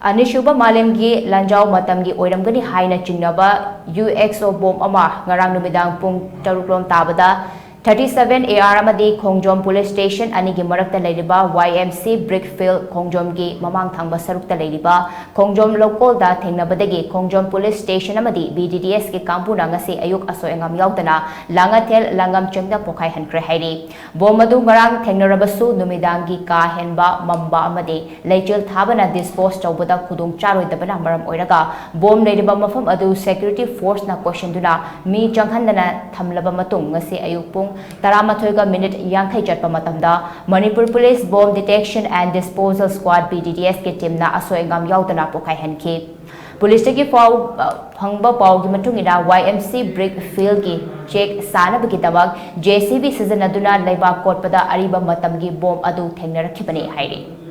अनिशुबा मालेमगी लंजाव मतमगी ओइरमगनी हाइना चिंगनबा UXO bomb अमा ngarang numidang pung 6 ताबदा 37 AR amadi Khongjom Police Station anigi marakta leiriba YMC Brickfield Khongjom gi mamang thangba sarukta leiriba Khongjom local da thengnabadagi Khongjom Police Station amadi BDDS ki kampuna ngasi ayuk aso engam yaudana langathel langam chengda Pokhaihankhre hairi bomadu ngarang thengnarabasu numidangi ka henba mamba amadi leichel thabana dispose tawbada khudung charoi dabana maram oiraga bom leiriba mafam adu security force na question duna mi changhandana thamlaba matung ngasi ayuk pung 13 minute yankhai chatpa matamda Manipur Police Bomb Detection and Disposal Squad BDDS ke team na asoengam yaudana Pokhaihankhre Police ki phangba paw gi matungina YMC Brickfield ki check sanabagi tabak JCB season aduna leiba kotpada Ariba Matam gi bomb adu thengna rakhibani hairi